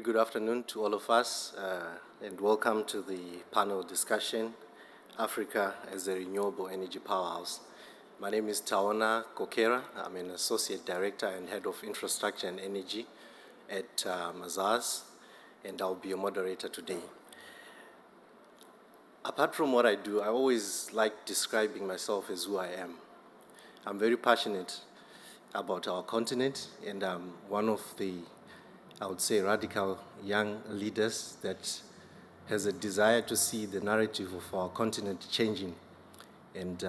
good afternoon to all of us, and welcome to the panel discussion, Africa as a Renewable Energy Powerhouse. My name is Taonna Kokera. I'm an Associate Director and Head of Infrastructure and Energy at Mazars, and I'll be your moderator today. Apart from what I do, I always like describing myself as who I am. I'm very passionate about our continent, and I'm one of the, I would say, radical young leaders that has a desire to see the narrative of our continent changing. And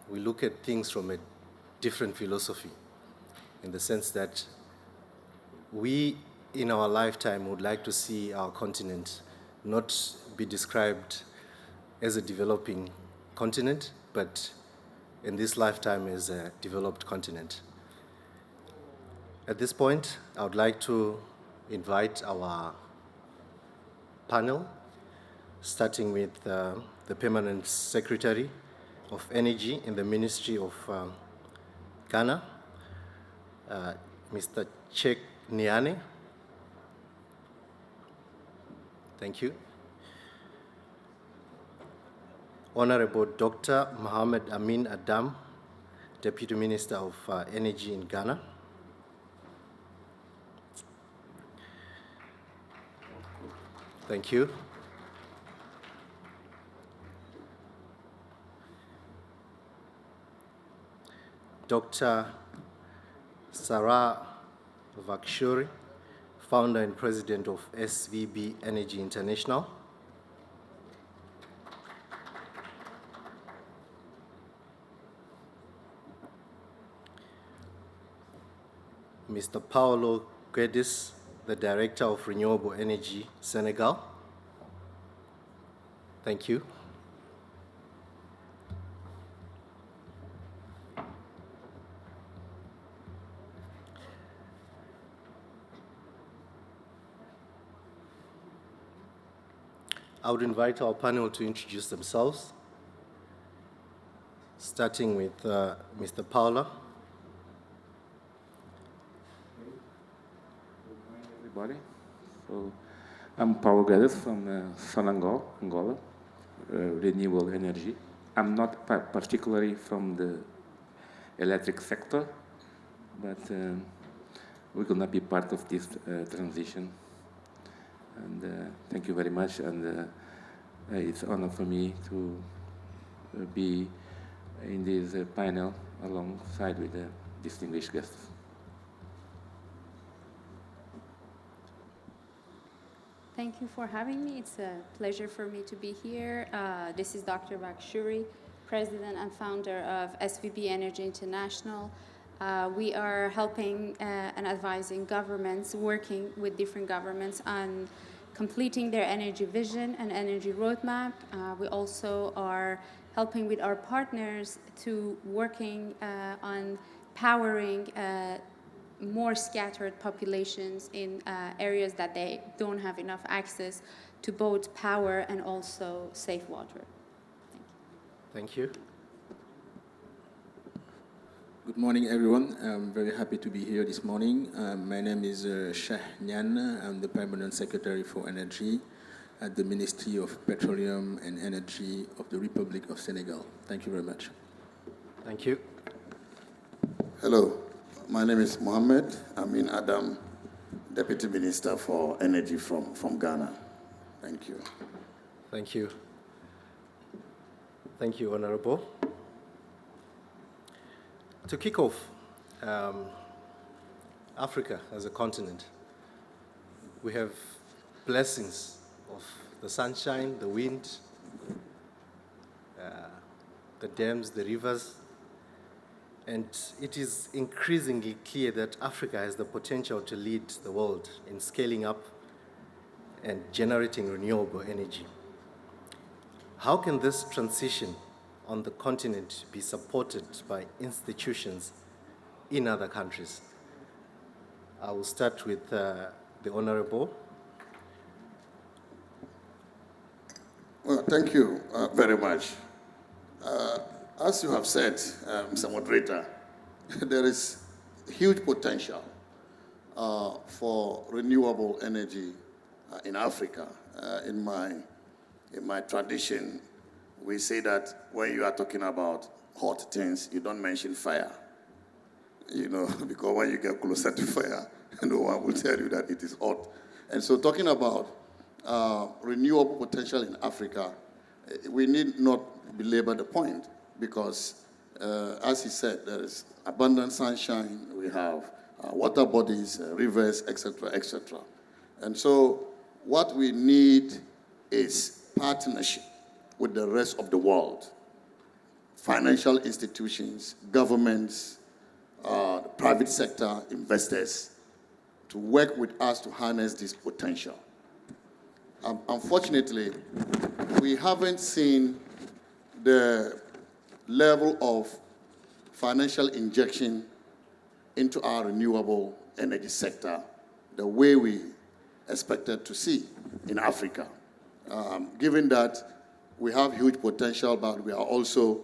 we look at things from a different philosophy, in the sense that we, in our lifetime, would like to see our continent not be described as a developing continent, but in this lifetime as a developed continent. At this point, I would like to invite our panel, starting with the Permanent Secretary of Energy in the Ministry of Ghana, Mr. Chek Niane. Thank you. Honorable Dr. Mohamed Amin Adam, Deputy Minister of Energy in Ghana. Thank you. Dr. Sarah Vakshuri, Founder and President of SVB Energy International. Mr. Paolo Guedes, the Director of Renewable Energy, Senegal. Thank you. I would invite our panel to introduce themselves, starting with Mr. Paolo. Everybody. So I'm Paulo Guedes from Sonangol, Angola, Renewable Energy. I'm not particularly from the electric sector, but we're going to be part of this transition. And thank you very much, and it's an honor for me to be in this panel alongside with the distinguished guests. Thank you for having me. It's a pleasure for me to be here. This is Dr. Vakshuri, President and Founder of SVB Energy International. We are helping and advising governments, working with different governments on completing their energy vision and energy roadmap. We also are helping with our partners to working on powering more scattered populations in areas that they don't have enough access to both power and also safe water. Thank you. Good morning, everyone. I'm very happy to be here this morning. My name is Chek Niane. I'm the Permanent Secretary for Energy at the Ministry of Petroleum and Energy of the Republic of Senegal. Thank you very much. Thank you. Hello. My name is Mohamed Amin Adam, Deputy Minister for Energy from Ghana. Thank you. Thank you. Thank you, Honorable. To kick off, Africa as a continent, we have blessings of the sunshine, the wind, the dams, the rivers. And it is increasingly clear that Africa has the potential to lead the world in scaling up and generating renewable energy. How can this transition on the continent be supported by institutions in other countries? I will start with the Honorable. Well, thank you very much. As you have said, Mr. Moderator, there is huge potential for renewable energy in Africa. In my tradition, we say that when you are talking about hot things, you don't mention fire. Because when you get closer to fire, no one will tell you that it is hot. And so talking about renewable potential in Africa, we need not belabor the point because, as he said, there is abundant sunshine, we have water bodies, rivers, etc., etc. And so what we need is partnership with the rest of the world, financial institutions, governments, the private sector, investors, to work with us to harness this potential. Unfortunately, we haven't seen the level of financial injection into our renewable energy sector the way we expected to see in Africa. Given that we have huge potential, but we are also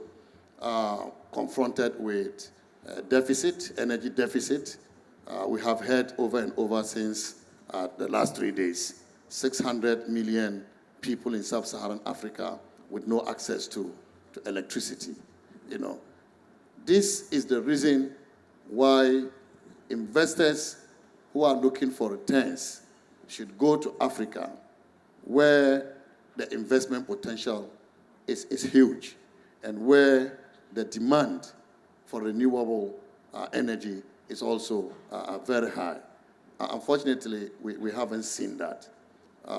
confronted with energy deficit. We have heard over and over since the last 3 days, 600 million people in Sub Saharan Africa with no access to electricity. This is the reason why investors who are looking for returns should go to Africa, where the investment potential is huge and where the demand for renewable energy is also very high. Unfortunately, we haven't seen that.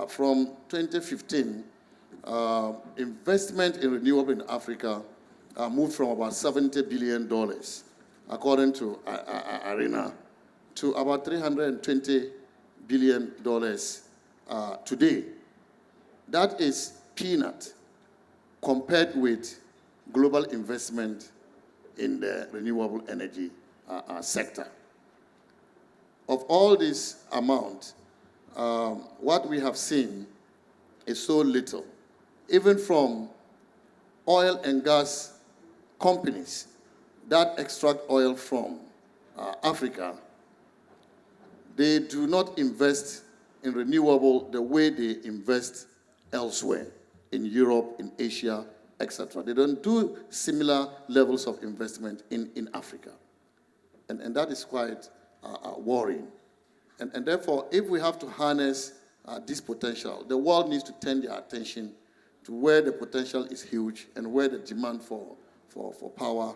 From 2015, investment in renewable in Africa moved from about $70 billion, according to ARENA, to about $320 billion today. That is peanut compared with global investment in the renewable energy sector. Of all this amount, what we have seen is so little. Even from oil and gas companies that extract oil from Africa, they do not invest in renewable the way they invest elsewhere, in Europe, in Asia, etc. They don't do similar levels of investment in Africa. And that is quite worrying. And therefore, if we have to harness this potential, the world needs to turn their attention to where the potential is huge and where the demand for power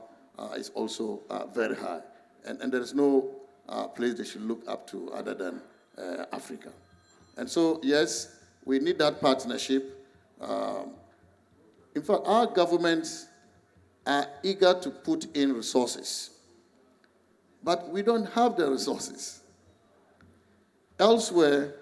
is also very high. And there is no place they should look up to other than Africa. And so, yes, we need that partnership. In fact, our governments are eager to put in resources, but we don't have the resources. Elsewhere,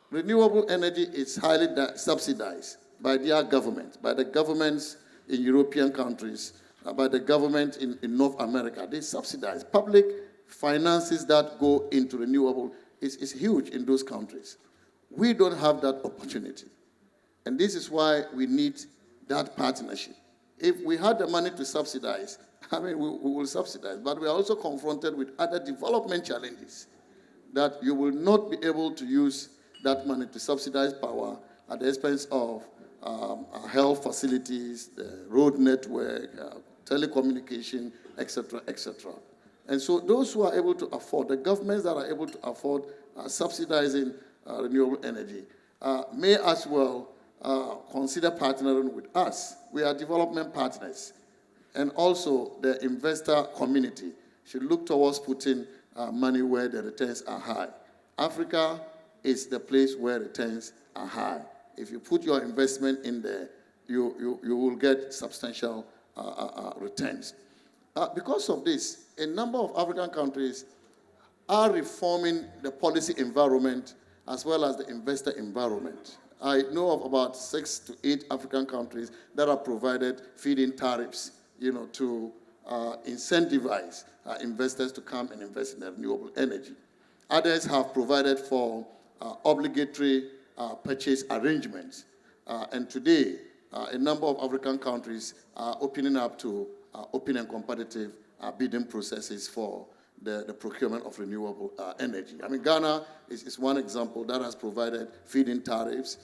renewable energy is highly subsidized by their government, by the governments in European countries, by the government in North America. They subsidize. Public finances that go into renewable is huge in those countries. We don't have that opportunity. And this is why we need that partnership. If we had the money to subsidize, we will subsidize. But we are also confronted with other development challenges that you will not be able to use that money to subsidize power at the expense of health facilities, the road network, telecommunication, etc., etc. And so those who are able to afford, the governments that are able to afford subsidizing renewable energy may as well consider partnering with us. We are development partners. And also the investor community should look towards putting money where the returns are high. Africa is the place where returns are high. If you put your investment in there, you will get substantial returns. Because of this, a number of African countries are reforming the policy environment as well as the investor environment. I know of about 6 to 8 African countries that have provided feed-in tariffs, to incentivize investors to come and invest in renewable energy. Others have provided for obligatory purchase arrangements. And today, a number of African countries are opening up to open and competitive bidding processes for the procurement of renewable energy. I mean, Ghana is one example that has provided feed-in tariffs,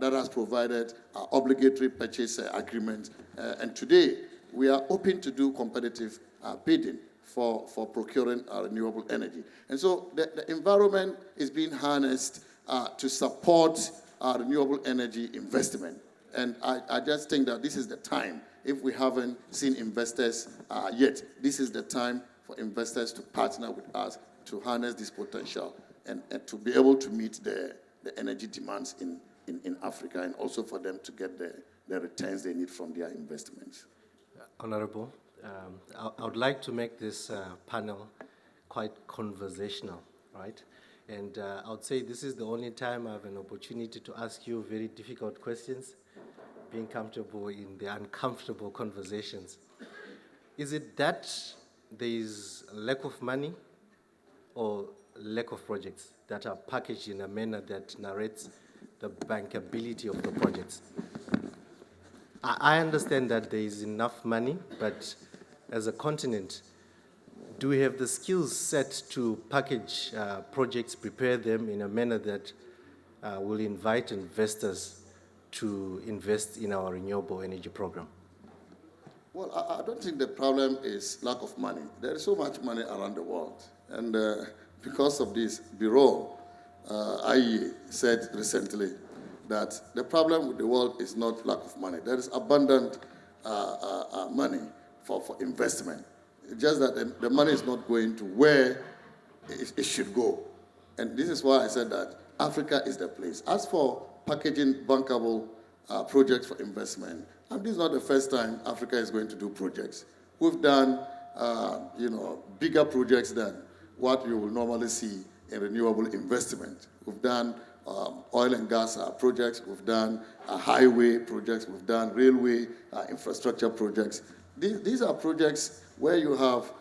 that has provided obligatory purchase agreements, and today we are open to do competitive bidding for procuring renewable energy. And so the environment is being harnessed to support renewable energy investment. And I just think that this is the time, if we haven't seen investors yet, this is the time for investors to partner with us to harness this potential and to be able to meet the energy demands in Africa, and also for them to get the returns they need from their investments. Honorable, I would like to make this panel quite conversational, right? And I would say this is the only time I have an opportunity to ask you very difficult questions, being comfortable in the uncomfortable conversations. Is it that there is a lack of money or lack of projects that are packaged in a manner that narrates the bankability of the projects? I understand that there is enough money, but as a continent, do we have the skills set to package projects, prepare them in a manner that will invite investors to invest in our renewable energy program? Well, I don't think the problem is lack of money. There is so much money around the world. And because of this, Bureau, IEA, said recently that the problem with the world is not lack of money. There is abundant money for investment. It's just that the money is not going to where it should go. And this is why I said that Africa is the place. As for packaging bankable projects for investment, and this is not the first time Africa is going to do projects. We've done, bigger projects than what you will normally see in renewable investment. We've done oil and gas projects, we've done highway projects, we've done railway infrastructure projects. These are projects where you have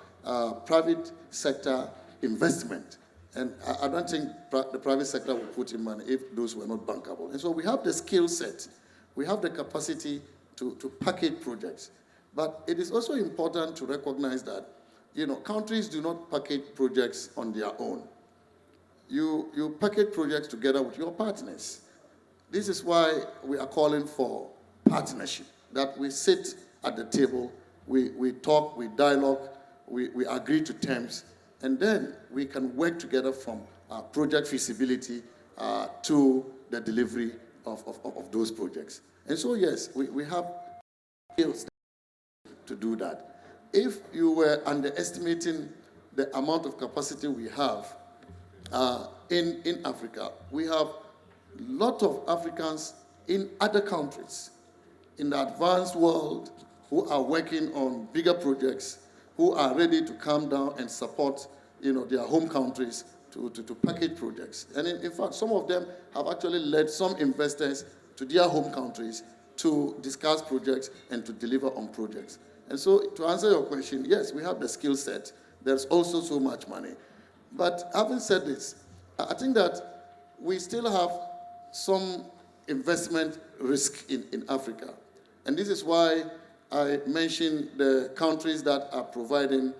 private sector investment. And I don't think the private sector will put in money if those were not bankable. And so we have the skill set, we have the capacity to package projects. But it is also important to recognize that, countries do not package projects on their own. You package projects together with your partners. This is why we are calling for partnership, that we sit at the table, we talk, we dialogue, we agree to terms, and then we can work together from project feasibility to the delivery of those projects. And so, yes, we have skills to do that. If you were underestimating the amount of capacity we have in Africa, we have a lot of Africans in other countries, in the advanced world, who are working on bigger projects, who are ready to come down and support their home countries to package projects. And in fact, some of them have actually led some investors to their home countries to discuss projects and to deliver on projects. And so to answer your question, yes, we have the skill set. There's also so much money. But having said this, I think that we still have some investment risk in Africa. And this is why I mentioned the countries that are providing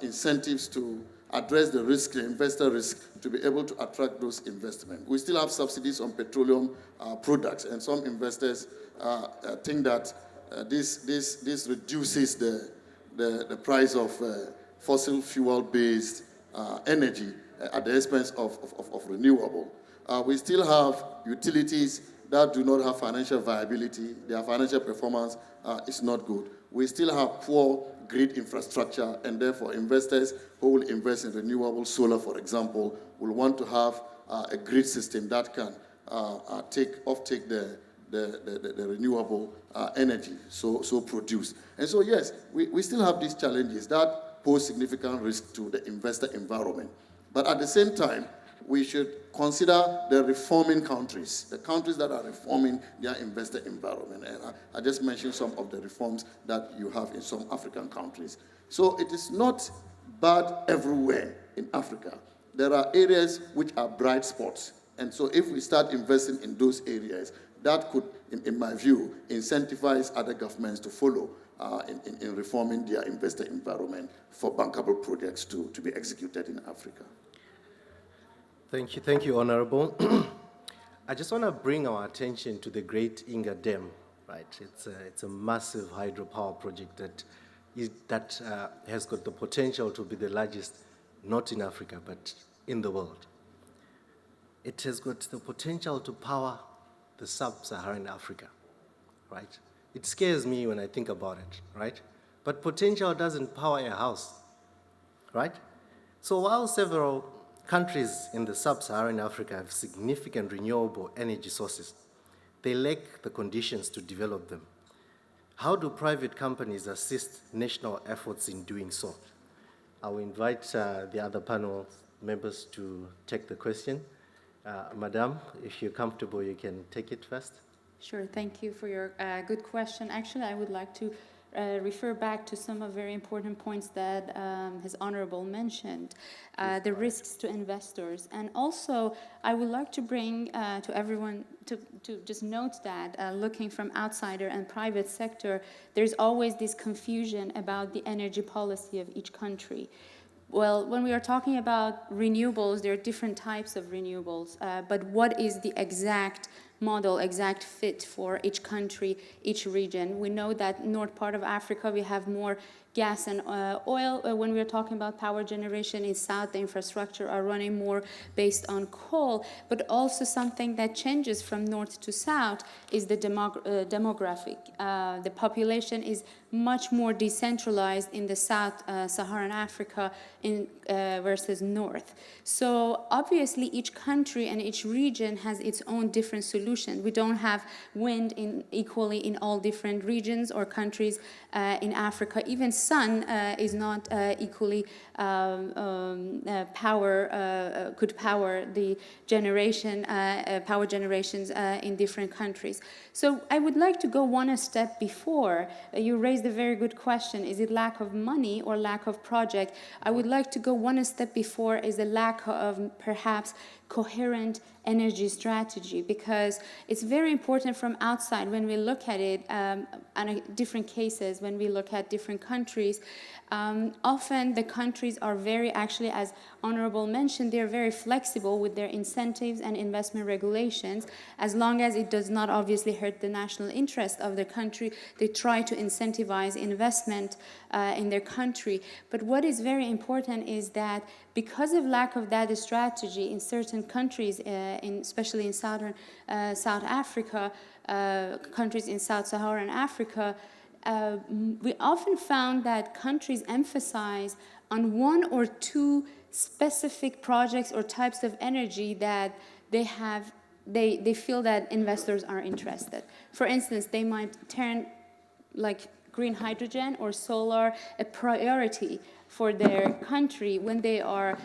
incentives to address the risk, the investor risk, to be able to attract those investments. We still have subsidies on petroleum products, and some investors think that this reduces the price of fossil fuel-based energy at the expense of renewable. We still have utilities that do not have financial viability. Their financial performance is not good. We still have poor grid infrastructure, and therefore investors who will invest in renewable solar, for example, will want to have a grid system that can take the renewable energy so produced. And so, yes, we still have these challenges that pose significant risk to the investor environment. But at the same time, we should consider the reforming countries, the countries that are reforming their investor environment. And I just mentioned some of the reforms that you have in some African countries. So it is not bad everywhere in Africa. There are areas which are bright spots. And so if we start investing in those areas, that could, in my view, incentivize other governments to follow in reforming their investor environment for bankable projects to be executed in Africa. Thank you, Honorable. I just want to bring our attention to the Great Inga Dam, right? It's a massive hydropower project that has got the potential to be the largest, not in Africa, but in the world. It has got the potential to power the Sub Saharan Africa, right? It scares me when I think about it, right? But potential doesn't power a house, right? So while several countries in the Sub-Saharan Africa have significant renewable energy sources, they lack the conditions to develop them. How do private companies assist national efforts in doing so? I will invite the other panel members to take the question. Madam, if you're comfortable, you can take it first. Sure, thank you for your good question. Actually, I would like to refer back to some of very important points that His Honorable mentioned, the risks to investors. And also, I would like to bring to everyone to just note that looking from outsider and private sector, there's always this confusion about the energy policy of each country. Well, when we are talking about renewables, there are different types of renewables, but what is the exact model, exact fit for each country, each region? We know that north part of Africa, we have more gas and oil. When we're talking about power generation in south, the infrastructure are running more based on coal, but also something that changes from north to south is the demographic. The population is much more decentralized in the South Saharan Africa versus north. So obviously each country and each region has its own different solution. We don't have wind equally in all different regions or countries in Africa. Even sun is not equally could power the power generations in different countries. So I would like to go one step before. You raised a very good question. Is it lack of money or lack of project? I would like to go one step before is the lack of perhaps coherent energy strategy, because it's very important from outside when we look at it on different cases, when we look at different countries. Often the countries are very, actually, as Honorable mentioned, they're very flexible with their incentives and investment regulations. As long as it does not obviously hurt the national interest of the country, they try to incentivize investment in their country. But what is very important is that because of lack of that strategy in certain countries, especially in South Africa, countries in Sub Saharan Africa, we often found that countries emphasize on one or two specific projects or types of energy that they feel that investors are interested. For instance, they might turn like green hydrogen or solar a priority for their country when they are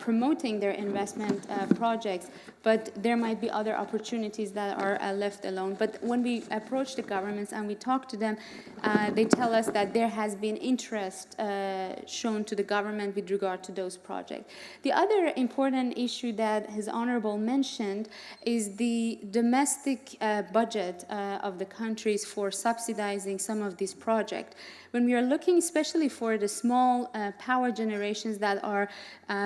promoting their investment projects, but there might be other opportunities that are left alone. But when we approach the governments and we talk to them, they tell us that there has been interest shown to the government with regard to those projects. The other important issue that His Honorable mentioned is the domestic budget of the countries for subsidizing some of these projects. When we are looking especially for the small power generations that are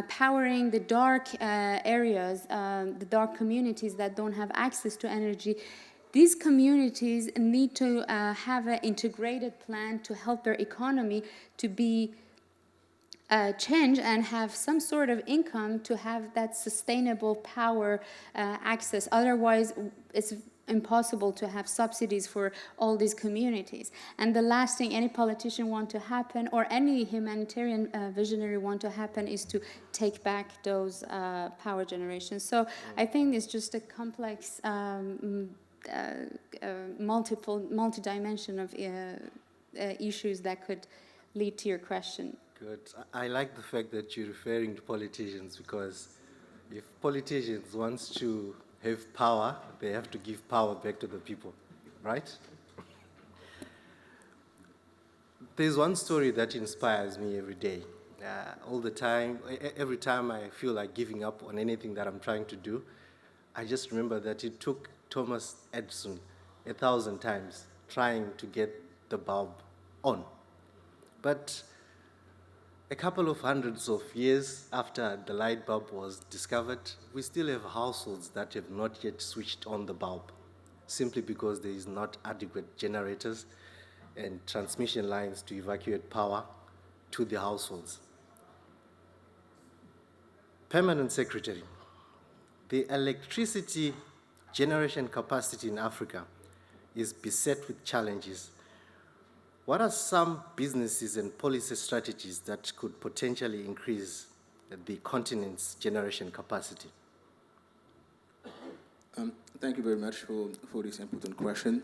powering the dark areas, the dark communities that don't have access to energy, these communities need to have an integrated plan to help their economy to be change and have some sort of income to have that sustainable power access. Otherwise, it's impossible to have subsidies for all these communities. And the last thing any politician want to happen, or any humanitarian visionary want to happen, is to take back those power generations. So I think it's just a complex, multi-dimension of issues that could lead to your question. Good. I like the fact that you're referring to politicians, because if politicians want to have power, they have to give power back to the people, right? There's one story that inspires me every day, all the time. Every time I feel like giving up on anything that I'm trying to do, I just remember that it took Thomas Edison 1,000 times trying to get the bulb on. But a couple of hundreds of years after the light bulb was discovered, we still have households that have not yet switched on the bulb, simply because there is not adequate generators and transmission lines to evacuate power to the households. Permanent Secretary, the electricity generation capacity in Africa is beset with challenges. What are some businesses and policy strategies that could potentially increase the continent's generation capacity? Thank you very much for this important question.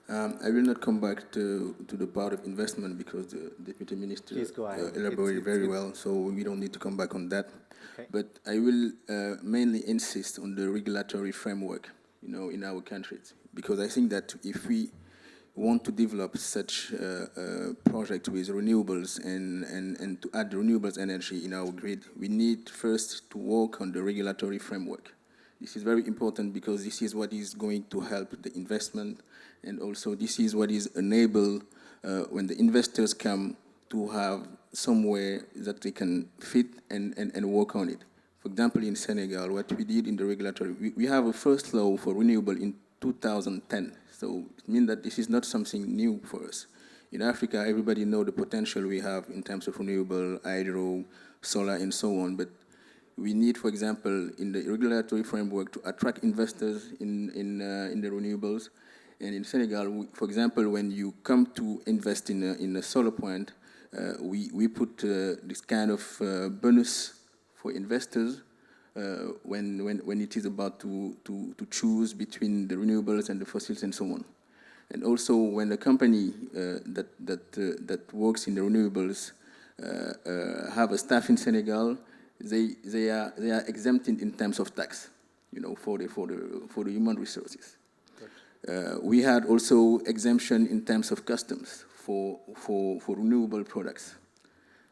I will not come back to the part of investment because the Deputy Minister elaborated very well, so we don't need to come back on that. Okay. But I will mainly insist on the regulatory framework, in our countries, because I think that if we want to develop such a project with renewables and to add renewables energy in our grid, we need first to work on the regulatory framework. This is very important because this is what is going to help the investment, and also this is what is enable when the investors come to have somewhere that they can fit and work on it. For example, in Senegal, what we did in the regulatory, we have a first law for renewable in 2010. So it means that this is not something new for us. In Africa, everybody knows the potential we have in terms of renewable, hydro, solar, and so on. But we need, for example, in the regulatory framework to attract investors in the renewables. And in Senegal, for example, when you come to invest in a solar plant, we put this kind of bonus for investors when it is about to choose between the renewables and the fossils and so on. And also when a company that works in the renewables have a staff in Senegal, they are exempted in terms of tax, for the human resources. We had also exemption in terms of customs for renewable products,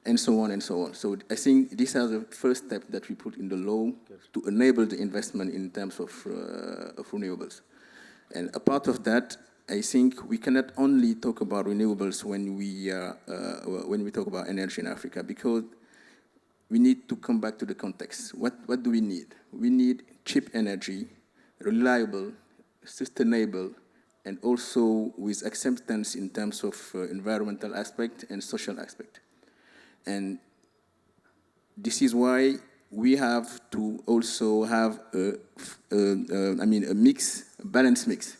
and so on and so on. So I think these are the first steps that we put in the law to enable the investment in terms of renewables. And a part of that, I think we cannot only talk about renewables when we talk about energy in Africa, because we need to come back to the context. What do we need? We need cheap energy, reliable, sustainable, and also with acceptance in terms of environmental aspect and social aspect. And this is why we have to also have a balanced mix.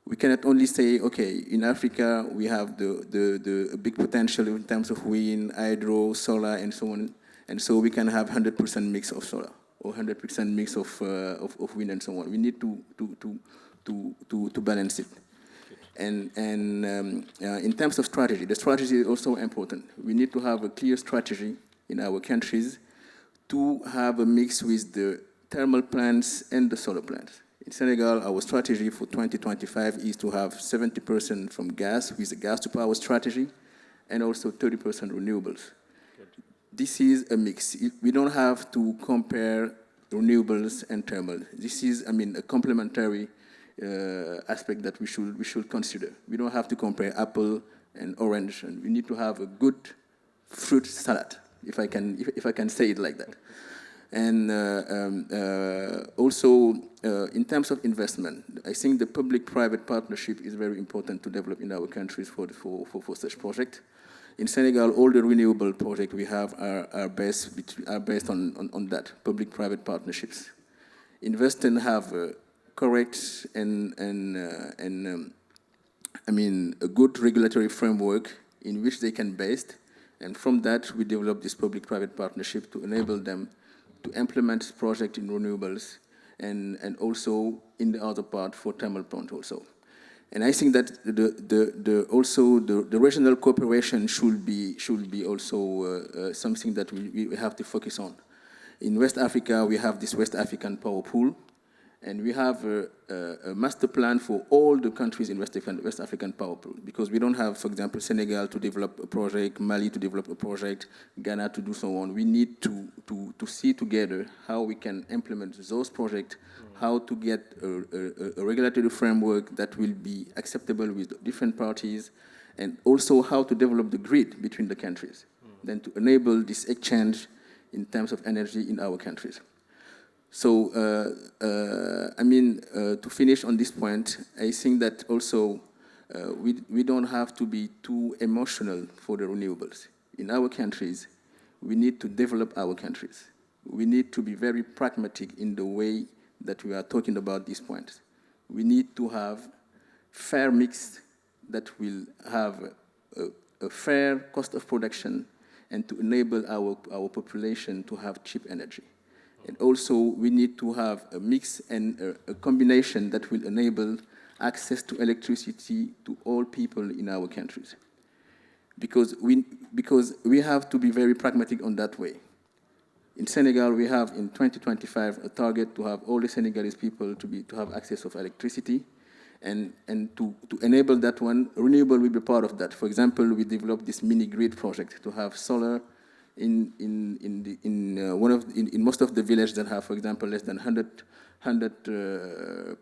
We cannot only say, okay, in Africa we have the big potential in terms of wind, hydro, solar, and so on, and so we can have 100% mix of solar or 100% mix of wind and so on. We need to balance it. And in terms of strategy, the strategy is also important. We need to have a clear strategy in our countries to have a mix with the thermal plants and the solar plants. In Senegal, our strategy for 2025 is to have 70% from gas with the gas to power strategy, and also 30% renewables. Good. This is a mix. We don't have to compare renewables and thermal. This is, a complementary aspect that we should consider. We don't have to compare apple and orange, and we need to have a good fruit salad, if I can say it like that. And also, in terms of investment, I think the public-private partnership is very important to develop in our countries for such projects. In Senegal, all the renewable projects we have are based on that, public-private partnerships. Investors have correct and a good regulatory framework in which they can base, and from that we develop this public-private partnership to enable them to implement projects in renewables and also in the other part for thermal plant also. And I think that the regional cooperation should be also something that we have to focus on. In West Africa, we have this West African power pool, And we have a master plan for all the countries in West African power pool, because we don't have, for example, Senegal to develop a project, Mali to develop a project, Ghana to do so on. We need to see together how we can implement those projects, how to get a regulatory framework that will be acceptable with different parties, and also how to develop the grid between the countries, then to enable this exchange in terms of energy in our countries. So, to finish on this point, I think that also we don't have to be too emotional for the renewables. In our countries, we need to develop our countries. We need to be very pragmatic in the way that we are talking about these points. We need to have fair mix that will have a fair cost of production and to enable our population to have cheap energy. And also, we need to have a mix and a combination that will enable access to electricity to all people in our countries. Because we have to be very pragmatic on that way. In Senegal, we have in 2025 a target to have all the Senegalese people to have access of electricity. And to enable that one, renewable will be part of that. For example, we developed this mini grid project to have solar in most of the villages that have, for example, less than 100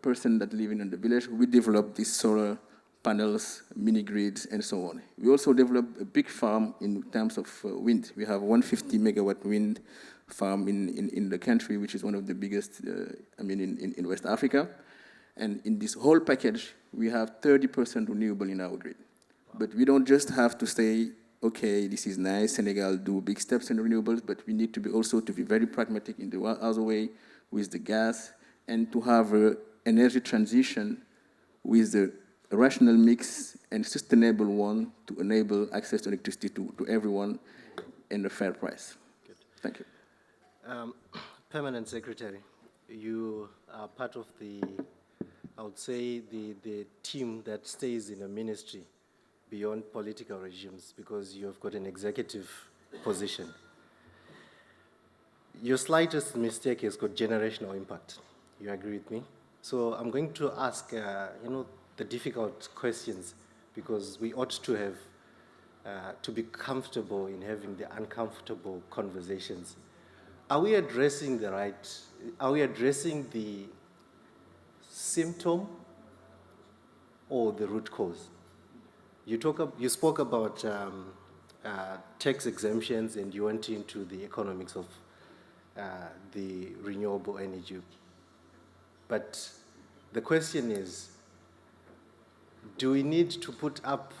person that live in the village. We developed these solar panels, mini grids, and so on. We also developed a big farm in terms of wind. We have 150 megawatt wind farm in the country, which is one of the biggest, in West Africa. And in this whole package, we have 30% renewable in our grid. But we don't just have to say, okay, this is nice, Senegal do big steps in renewables, but we need to be also to be very pragmatic in the other way with the gas and to have an energy transition with a rational mix and sustainable one to enable access to electricity to everyone and a fair price. Good. Thank you. Permanent Secretary, you are part of the, I would say, the team that stays in a ministry beyond political regimes because you've got an executive position. Your slightest mistake has got generational impact. You agree with me? So I'm going to ask, the difficult questions because we ought to have, to be comfortable in having the uncomfortable conversations. Are we addressing the symptom or the root cause? You spoke about tax exemptions and you went into the economics of the renewable energy. But the question is, do we need to put up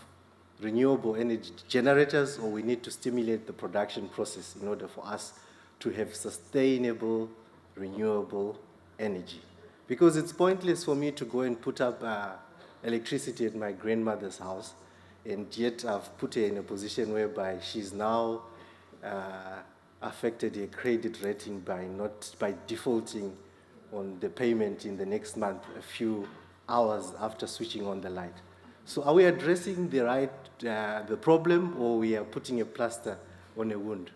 renewable energy generators or we need to stimulate the production process in order for us to have sustainable renewable energy? Because it's pointless for me to go and put up electricity at my grandmother's house, and yet I've put her in a position whereby she's now affected her credit rating by defaulting on the payment in the next month, a few hours after switching on the light. So are we addressing the problem, or we are putting a plaster on a wound?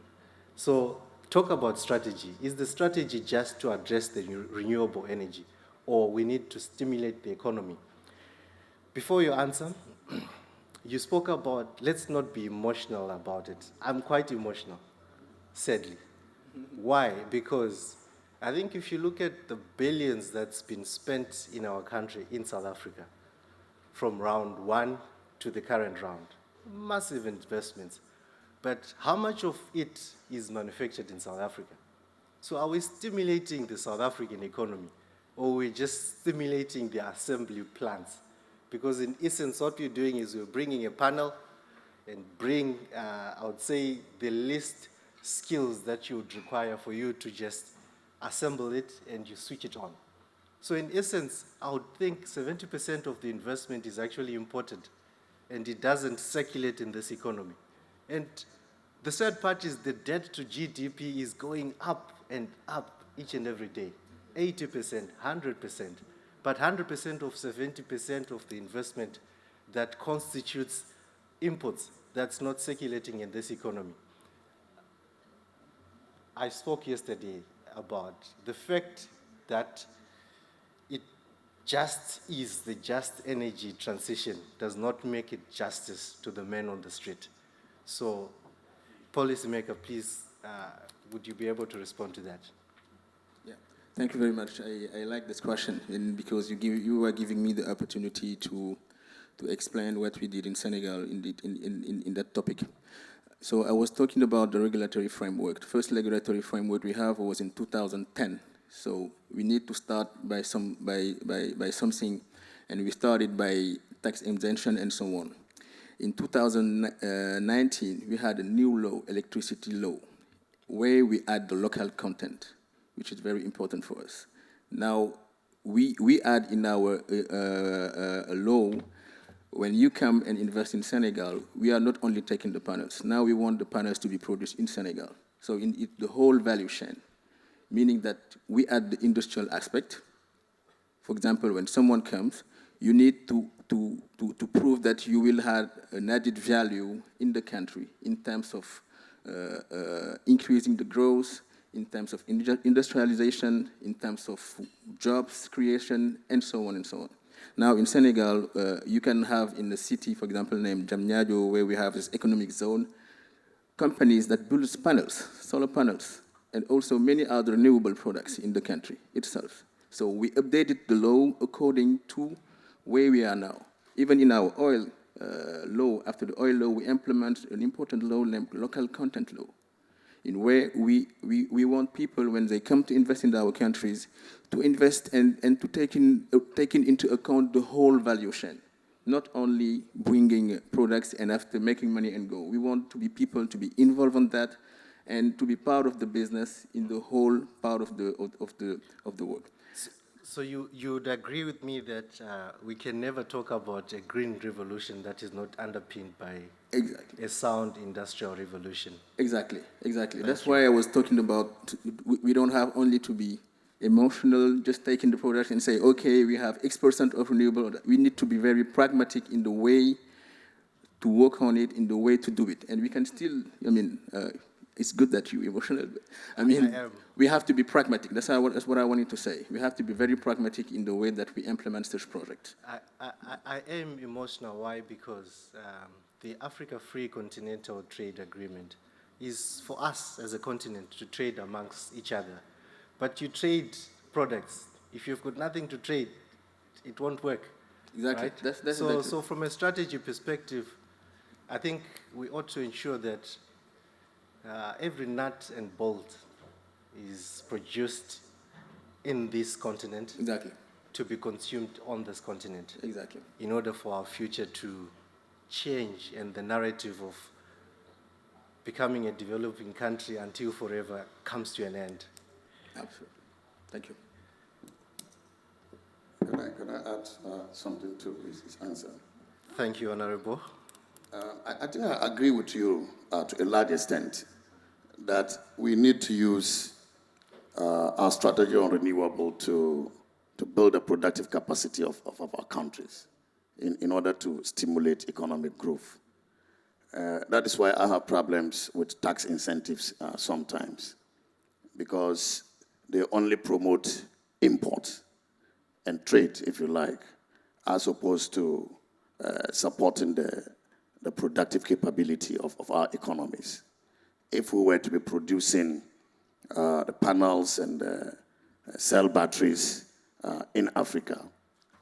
So talk about strategy. Is the strategy just to address the renewable energy, or we need to stimulate the economy? Before you answer, you spoke about, let's not be emotional about it. I'm quite emotional, sadly. Why? Because I think if you look at the billions that's been spent in our country, in South Africa, from round one to the current round, massive investments. But how much of it is manufactured in South Africa? So are we stimulating the South African economy, or are we just stimulating the assembly plants? Because in essence, what we're doing is we're bringing a panel and bring, I would say, the least skills that you would require for you to just assemble it and you switch it on. So in essence, I would think 70% of the investment is actually imported and it doesn't circulate in this economy. And the third part is the debt to GDP is going up and up each and every day, 80%, 100%. But 100% of 70% of the investment that constitutes imports, that's not circulating in this economy. I spoke yesterday about the fact that the just energy transition does not make it justice to the men on the street. So, policymaker, please, would you be able to respond to that? Yeah, thank you very much. I like this question, and because you are giving me the opportunity to explain what we did in Senegal in that topic. So I was talking about the regulatory framework. The first regulatory framework we have was in 2010. So we need to start by something, and we started by tax exemption and so on. In 2019, we had a new law, electricity law, where we add the local content, which is very important for us. Now, we add in our law, when you come and invest in Senegal, we are not only taking the panels. Now we want the panels to be produced in Senegal. So in the whole value chain, meaning that we add the industrial aspect. For example, when someone comes, you need to prove that you will have an added value in the country in terms of increasing the growth, in terms of industrialization, in terms of jobs creation, and so on and so on. Now in Senegal, you can have in a city, for example, named Diamniadio, where we have this economic zone, companies that build panels, solar panels, and also many other renewable products in the country itself. So we updated the law according to where we are now. Even in our oil law, after the oil law, we implement an important law named local content law, in where we want people, when they come to invest in our countries, to invest and to take into account the whole value chain, not only bringing products and after making money and go. We want people to be involved in that and to be part of the business in the whole part of the world. So you would agree with me that we can never talk about a green revolution that is not underpinned by a sound industrial revolution. Exactly. That's why I was talking about, we don't have only to be emotional, just taking the product and say, okay, we have X% of renewable. We need to be very pragmatic in the way to work on it, in the way to do it. And we can still, it's good that you're emotional. We have to be pragmatic. That's what I wanted to say. We have to be very pragmatic in the way that we implement such projects. I am emotional. Why? Because the Africa Free Continental Trade Agreement is for us as a continent to trade amongst each other. But you trade products. If you've got nothing to trade, it won't work. Exactly. Right? So from a strategy perspective, I think we ought to ensure that every nut and bolt is produced in this continent. Exactly. To be consumed on this continent. Exactly. In order for our future to change and the narrative of becoming a developing country until forever comes to an end. Absolutely. Thank you. Can I add something to his answer? Thank you, Honorable. I think I agree with you to a large extent that we need to use our strategy on renewable to build a productive capacity of our countries in order to stimulate economic growth. That is why I have problems with tax incentives sometimes, because they only promote import and trade, if you like, as opposed to supporting the productive capability of our economies. If we were to be producing the panels and cell batteries in Africa,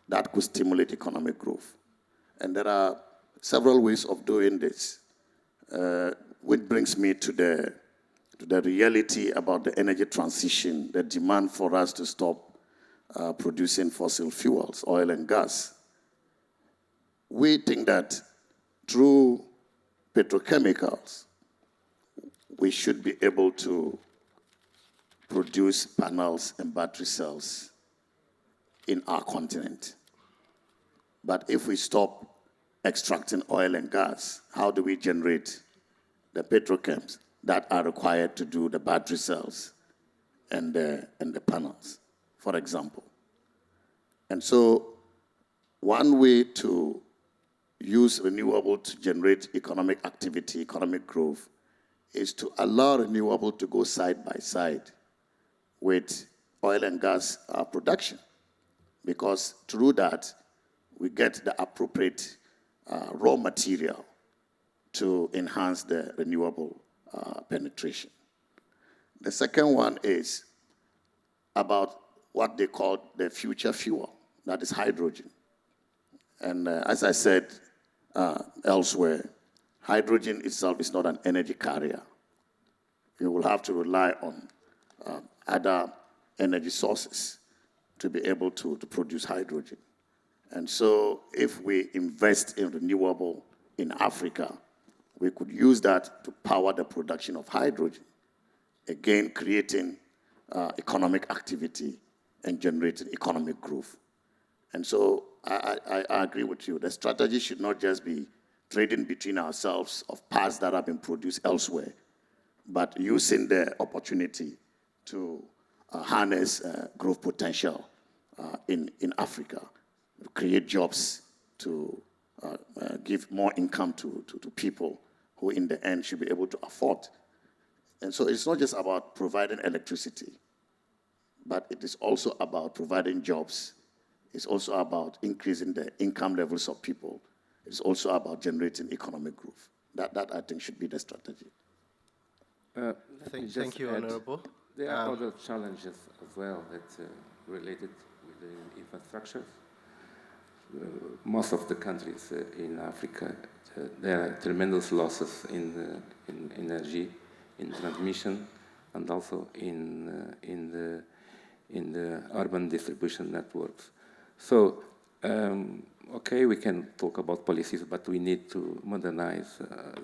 that could stimulate economic growth. And there are several ways of doing this, which brings me to the reality about the energy transition, the demand for us to stop producing fossil fuels, oil and gas. We think that through petrochemicals, we should be able to produce panels and battery cells in our continent. But if we stop extracting oil and gas, how do we generate the petrochems that are required to do the battery cells and the panels, for example? And so one way to use renewable to generate economic activity, economic growth, is to allow renewable to go side by side with oil and gas production. because through that, we get the appropriate raw material to enhance the renewable penetration. The second one is about what they call the future fuel, that is hydrogen. And as I said elsewhere, hydrogen itself is not an energy carrier. You will have to rely on other energy sources to be able to produce hydrogen. And so if we invest in renewable in Africa, we could use that to power the production of hydrogen, again creating economic activity and generating economic growth. And so I agree with you. The strategy should not just be trading between ourselves of parts that have been produced elsewhere, but using the opportunity to harness growth potential in Africa, create jobs, to give more income to people who in the end should be able to afford. And so it's not just about providing electricity, but it is also about providing jobs. It's also about increasing the income levels of people. It's also about generating economic growth. That I think should be the strategy. Thank you, Honorable. There are other challenges as well that related with the infrastructure. Most of the countries in Africa, there are tremendous losses in energy, in transmission, and also in the urban distribution networks. So, okay, we can talk about policies, but we need to modernize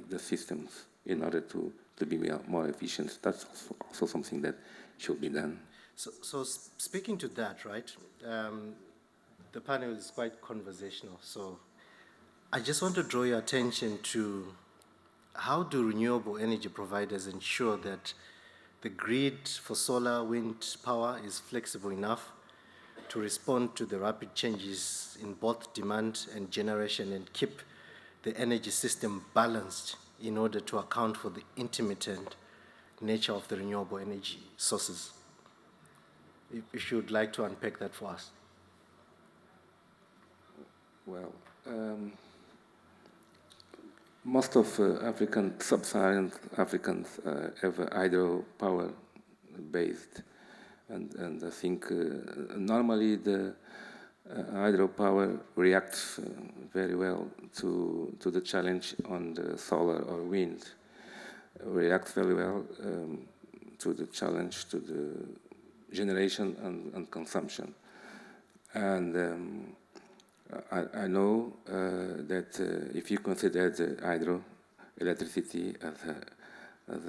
the systems in order to be more efficient. That's also something that should be done. So speaking to that, right, the panel is quite conversational. So I just want to draw your attention to how do renewable energy providers ensure that the grid for solar, wind power is flexible enough to respond to the rapid changes in both demand and generation and keep the energy system balanced in order to account for the intermittent nature of the renewable energy sources? If you would like to unpack that for us. Well, most of Sub Saharan Africans have hydropower based, and I think normally the hydropower reacts very well to the challenge on the solar or wind. Reacts very well to the challenge to the generation and consumption. And I know that if you consider the hydroelectricity as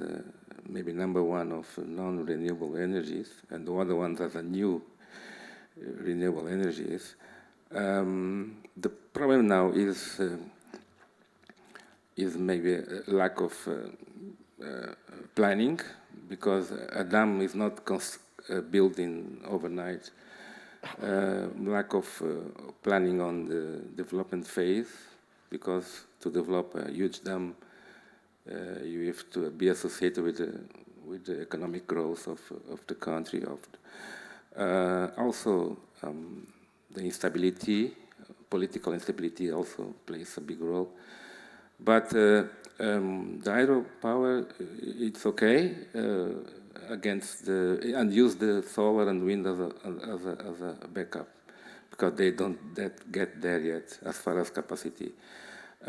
maybe number one of non-renewable energies, and the other ones as a new renewable energies, the problem now is maybe a lack of planning, because a dam is not built in overnight. Lack of planning on the development phase, because to develop a huge dam, you have to be associated with the economic growth of the country. Also, the instability, political instability also plays a big role. But the hydropower, it's okay against and use the solar and wind as a backup, because they don't get there yet as far as capacity.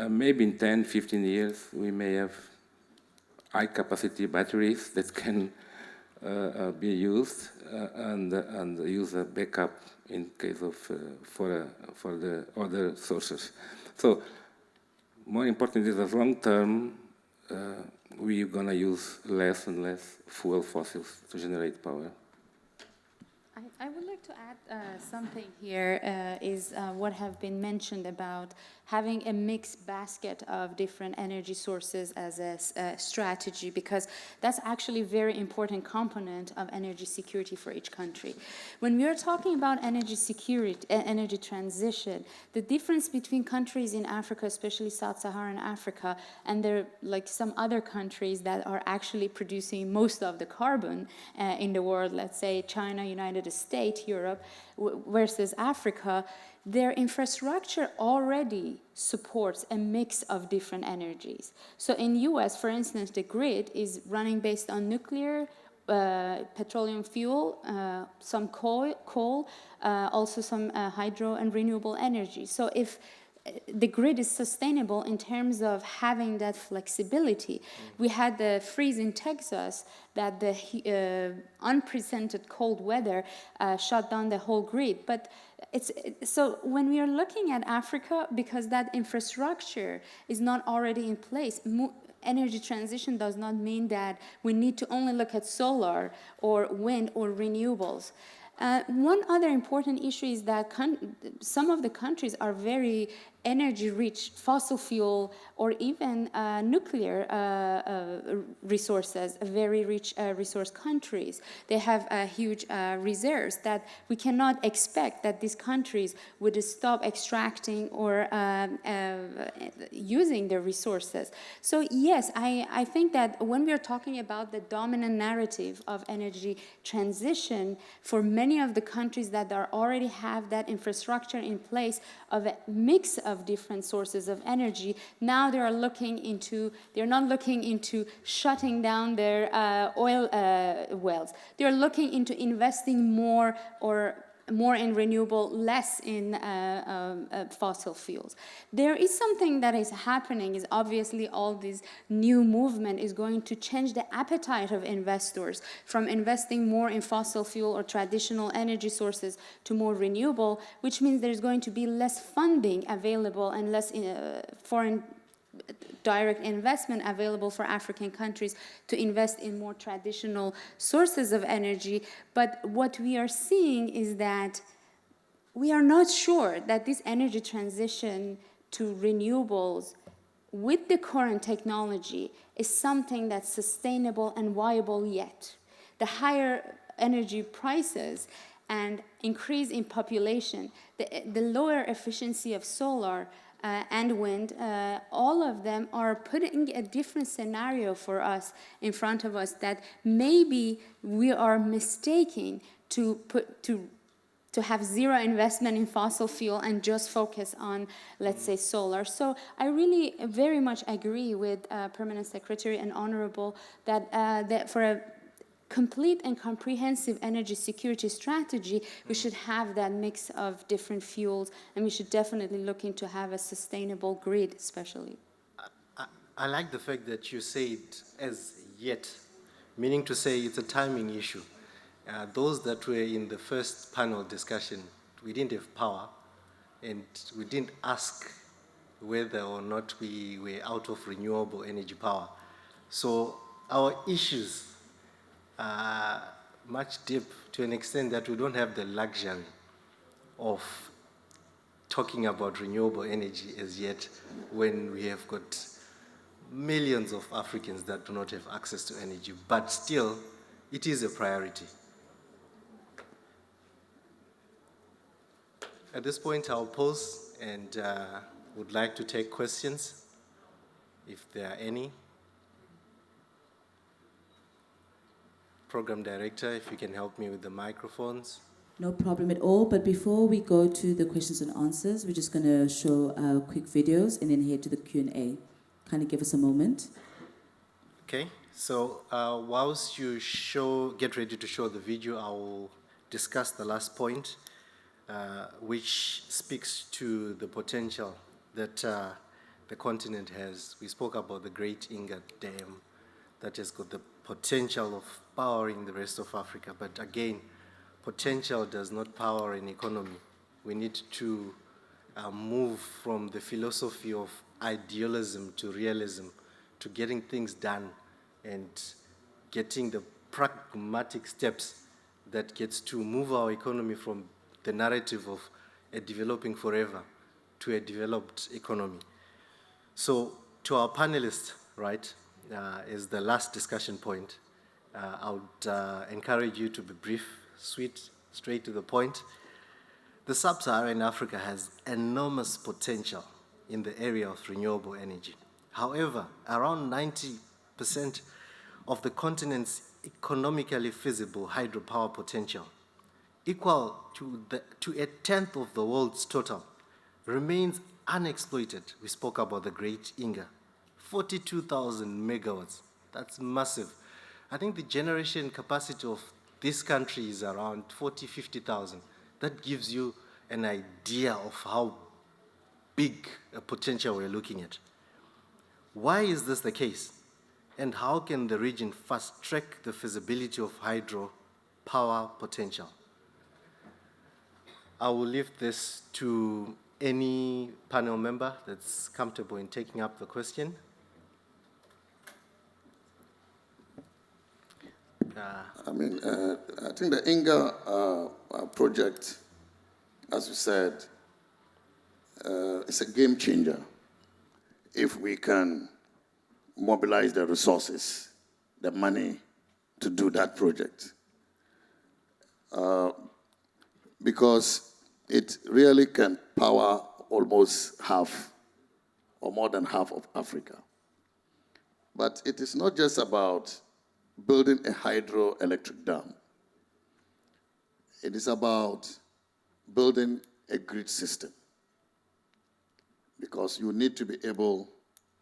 Maybe in 10, 15 years, we may have high-capacity batteries that can be used and use a backup in case of for the other sources. So more important is that long term we're going to use less and less fuel fossils to generate power. I would like to add something here, is what have been mentioned about having a mixed basket of different energy sources as a strategy, because that's actually a very important component of energy security for each country. When we are talking about energy security, energy transition, the difference between countries in Africa, especially Sub Saharan Africa, and there like some other countries that are actually producing most of the carbon in the world, let's say China, United United States, Europe, versus Africa, their infrastructure already supports a mix of different energies. So in US, for instance, the grid is running based on nuclear, petroleum fuel, some coal, also some hydro and renewable energy. So if the grid is sustainable in terms of having that flexibility. We had the freeze in Texas that the unprecedented cold weather shut down the whole grid. But so when we are looking at Africa, because that infrastructure is not already in place, energy transition does not mean that we need to only look at solar or wind or renewables. One other important issue is that some of the countries are very energy-rich, fossil fuel, or even nuclear resources, very rich resource countries. They have huge reserves that we cannot expect that these countries would stop extracting or using their resources. So yes, I think that when we are talking about the dominant narrative of energy transition, for many of the countries that already have that infrastructure in place of a mix of different sources of energy, now they're not looking into shutting down their oil wells. They're looking into investing more in renewable, less in fossil fuels. There is something that is happening, is obviously all this new movement is going to change the appetite of investors from investing more in fossil fuel or traditional energy sources to more renewable, which means there's going to be less funding available and less foreign direct investment available for African countries to invest in more traditional sources of energy. But what we are seeing is that we are not sure that this energy transition to renewables with the current technology is something that's sustainable and viable yet. The higher energy prices and increase in population, the lower efficiency of solar and wind, all of them are putting a different scenario for us in front of us that maybe we are mistaking to have zero investment in fossil fuel and just focus on, let's say, solar. So I really very much agree with Permanent Secretary and Honorable that for a complete and comprehensive energy security strategy, we should have that mix of different fuels, and we should definitely look into have a sustainable grid, especially. I like the fact that you say it as yet, meaning to say it's a timing issue. Those that were in the first panel discussion, we didn't have power, and we didn't ask whether or not we were out of renewable energy power. So our issues much deep to an extent that we don't have the luxury of talking about renewable energy as yet when we have got millions of Africans that do not have access to energy. But still, it is a priority. At this point, I'll pause and would like to take questions, if there are any. Program Director, if you can help me with the microphones. No problem at all. But before we go to the questions and answers, we're just going to show quick videos and then head to the Q&A. Kind of give us a moment. Okay. So whilst you get ready to show the video, I will discuss the last point, which speaks to the potential that the continent has. We spoke about the Great Inga Dam that has got the potential of powering the rest of Africa. But again, potential does not power an economy. We need to move from the philosophy of idealism to realism, to getting things done and getting the pragmatic steps that gets to move our economy from the narrative of a developing forever to a developed economy. So to our panelists, right, is the last discussion point. I would encourage you to be brief, sweet, straight to the point. The Sub Saharan Africa has enormous potential in the area of renewable energy. However, around 90% of the continent's economically feasible hydropower potential equal to a tenth of the world's total, remains unexploited. We spoke about the Great Inga, 42,000 megawatts. That's massive. I think the generation capacity of this country is around 40, 50,000. That gives you an idea of how big a potential we're looking at. Why is this the case? And how can the region fast-track the feasibility of hydro power potential? I will leave this to any panel member that's comfortable in taking up the question. I think the Inga project, as you said, is a game changer if we can mobilize the resources, the money to do that project. Because it really can power almost half or more than half of Africa. But it is not just about building a hydroelectric dam. It is about building a grid system, because you need to be able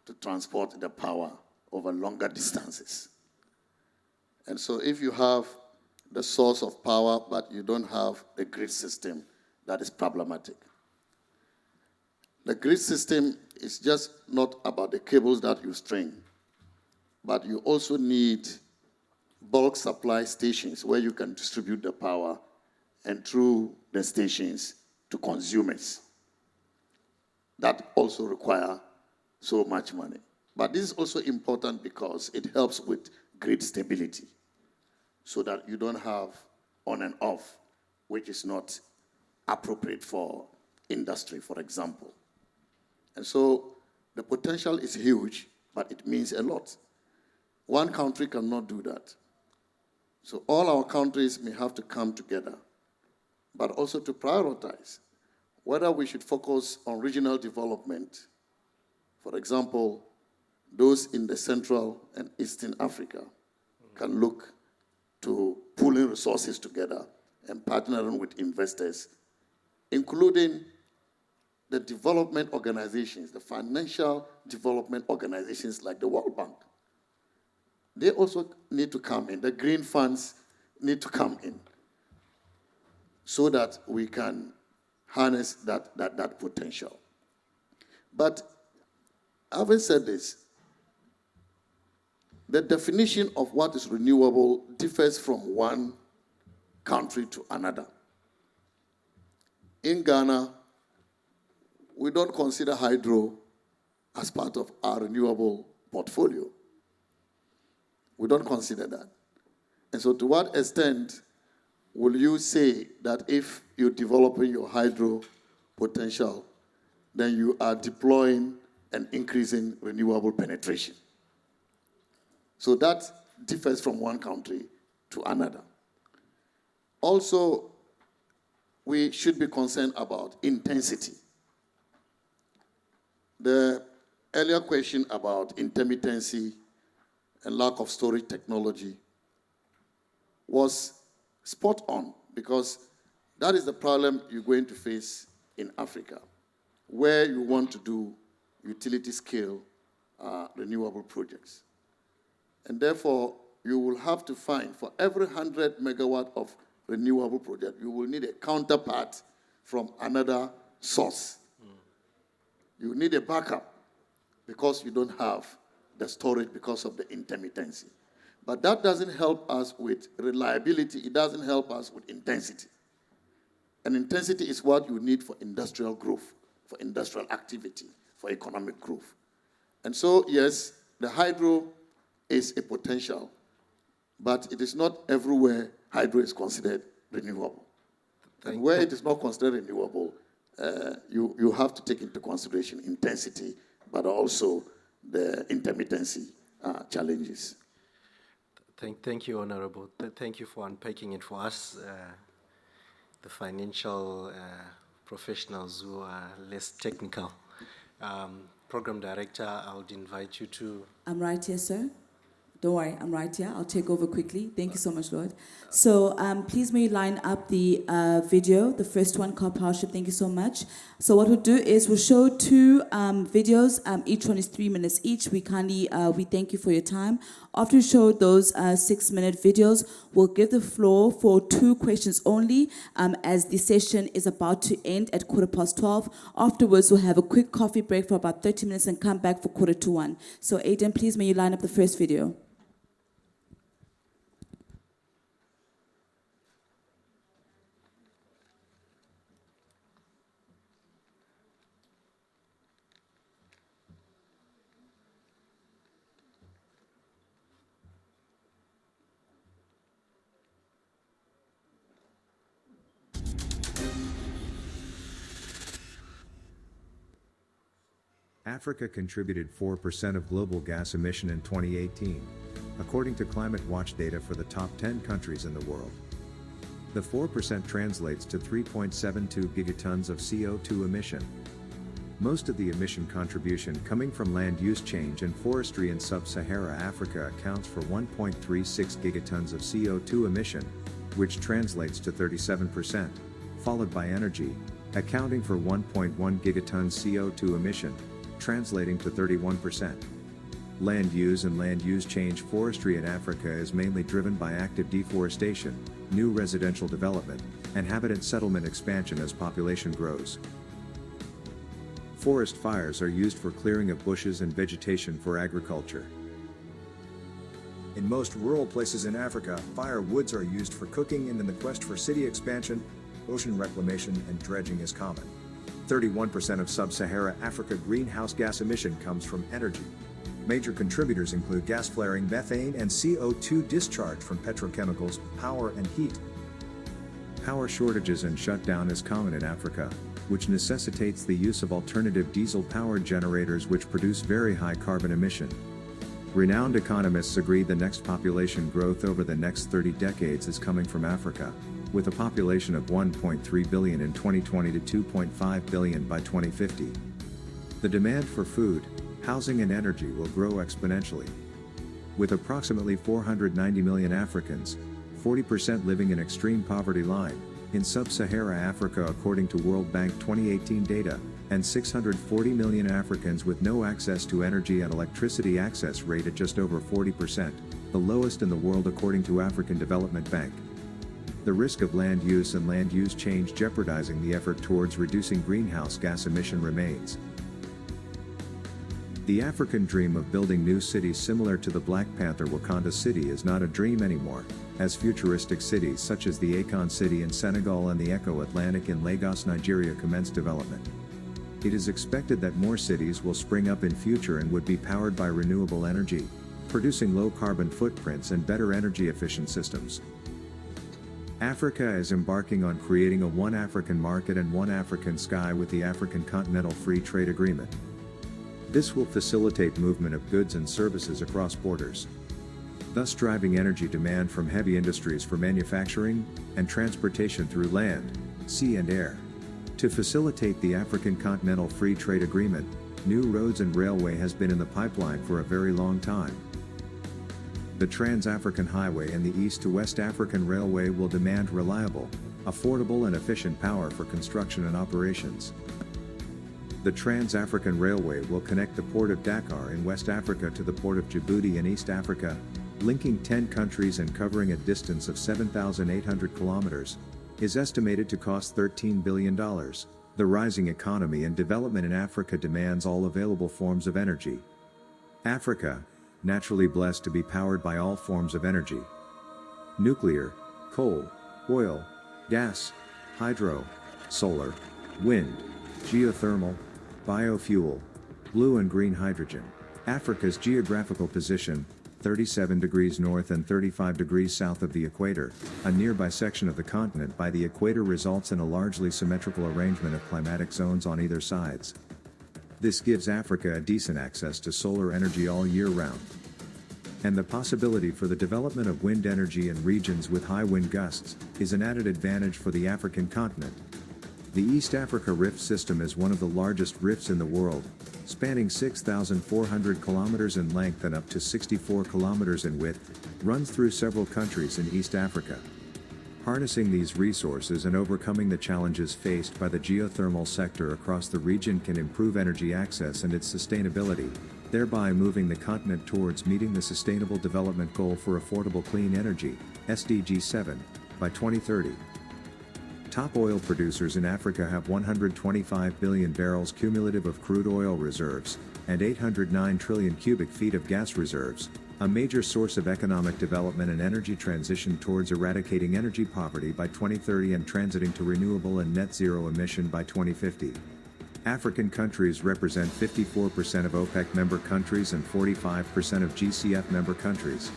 to transport the power over longer distances. And so if you have the source of power, but you don't have a grid system, that is problematic. The grid system is just not about the cables that you string, but you also need bulk supply stations where you can distribute the power and through the stations to consumers. That also require so much money. But this is also important because it helps with grid stability, so that you don't have on and off, which is not appropriate for industry, for example. And so the potential is huge, but it means a lot. One country cannot do that. So all our countries may have to come together, but also to prioritize whether we should focus on regional development. For example, those in the Central and Eastern Africa can look to pooling resources together and partnering with investors, including the development organizations, the financial development organizations like the World Bank. They also need to come in. The green funds need to come in so that we can harness that potential. But having said this, the definition of what is renewable differs from one country to another. In Ghana, we don't consider hydro as part of our renewable portfolio. We don't consider that. And so to what extent will you say that if you're developing your hydro potential, then you are deploying and increasing renewable penetration? So that differs from one country to another. Also, we should be concerned about intensity. The earlier question about intermittency and lack of storage technology was spot on, because that is the problem you're going to face in Africa, where you want to do utility scale renewable projects. And therefore, you will have to find, for every 100 megawatt of renewable project, you will need a counterpart from another source. You need a backup because you don't have the storage because of the intermittency. But that doesn't help us with reliability. It doesn't help us with intensity. And intensity is what you need for industrial growth, for industrial activity, for economic growth. And so, yes, the hydro is a potential, but it is not everywhere hydro is considered renewable. And where it is not considered renewable, you have to take into consideration intensity, but also the intermittency challenges. Thank you, Honorable. Thank you for unpacking it for us, the financial professionals who are less technical. Program Director, I would invite you to... I'm right here, sir. Don't worry, I'm right here. I'll take over quickly. Thank you so much, Lord. So please may you line up the video, the first one called Powershell. Thank you so much. So what we'll do is we'll show two videos. Each one is 3 minutes each. We thank you for your time. After we show those 6-minute videos, we'll give the floor for 2 questions only as the session is about to end at 12:15. Afterwards, we'll have a quick coffee break for about 30 minutes and come back for 1:45. So Aiden, please may you line up the first video. Africa contributed 4% of global gas emission in 2018, according to Climate Watch data for the top 10 countries in the world. The 4% translates to 3.72 gigatons of CO2 emission. Most of the emission contribution coming from land use change and forestry in Sub Saharan Africa accounts for 1.36 gigatons of CO2 emission, which translates to 37%, followed by energy, accounting for 1.1 gigatons CO2 emission, translating to 31%. Land use and land use change forestry in Africa is mainly driven by active deforestation, new residential development, and habitat settlement expansion as population grows. Forest fires are used for clearing of bushes and vegetation for agriculture. In most rural places in Africa, firewoods are used for cooking, and in the quest for city expansion, ocean reclamation and dredging is common. 31% of Sub-Saharan Africa greenhouse gas emission comes from energy. Major contributors include gas flaring, methane, and CO2 discharge from petrochemicals, power and heat. Power shortages and shutdown is common in Africa, which necessitates the use of alternative diesel-powered generators which produce very high carbon emission. Renowned economists agree the next population growth over the next 30 decades is coming from Africa, with a population of 1.3 billion in 2020 to 2.5 billion by 2050. The demand for food, housing and energy will grow exponentially. With approximately 490 million Africans, 40% living in extreme poverty line, in Sub-Saharan Africa according to World Bank 2018 data, and 640 million Africans with no access to energy and electricity access rate at just over 40%, the lowest in the world according to African Development Bank. The risk of land use and land use change jeopardizing the effort towards reducing greenhouse gas emission remains. The African dream of building new cities similar to the Black Panther Wakanda city is not a dream anymore, as futuristic cities such as the Akon city in Senegal and the Echo Atlantic in Lagos, Nigeria commence development. It is expected that more cities will spring up in future and would be powered by renewable energy, producing low carbon footprints and better energy efficient systems. Africa is embarking on creating a one African market and one African sky with the African Continental Free Trade Agreement. This will facilitate movement of goods and services across borders, thus driving energy demand from heavy industries for manufacturing and transportation through land, sea and air. To facilitate the African Continental Free Trade Agreement, new roads and railway has been in the pipeline for a very long time. The Trans-African Highway and the East to West African Railway will demand reliable, affordable and efficient power for construction and operations. The Trans-African Railway will connect the port of Dakar in West Africa to the port of Djibouti in East Africa, linking 10 countries and covering a distance of 7,800 kilometers, is estimated to cost $13 billion. The rising economy and development in Africa demands all available forms of energy. Africa, naturally blessed to be powered by all forms of energy. Nuclear, coal, oil, gas, hydro, solar, wind, geothermal, biofuel, blue and green hydrogen. Africa's geographical position, 37 degrees north and 35 degrees south of the equator, a nearby section of the continent by the equator results in a largely symmetrical arrangement of climatic zones on either sides. This gives Africa a decent access to solar energy all year round. And the possibility for the development of wind energy in regions with high wind gusts is an added advantage for the African continent. The East Africa Rift system is one of the largest rifts in the world, spanning 6,400 kilometers in length and up to 64 kilometers in width, runs through several countries in East Africa. Harnessing these resources and overcoming the challenges faced by the geothermal sector across the region can improve energy access and its sustainability, thereby moving the continent towards meeting the Sustainable Development Goal for Affordable Clean Energy, SDG 7, by 2030. Top oil producers in Africa have 125 billion barrels cumulative of crude oil reserves, and 809 trillion cubic feet of gas reserves, a major source of economic development and energy transition towards eradicating energy poverty by 2030 and transiting to renewable and net zero emission by 2050. African countries represent 54% of OPEC member countries and 45% of GCF member countries.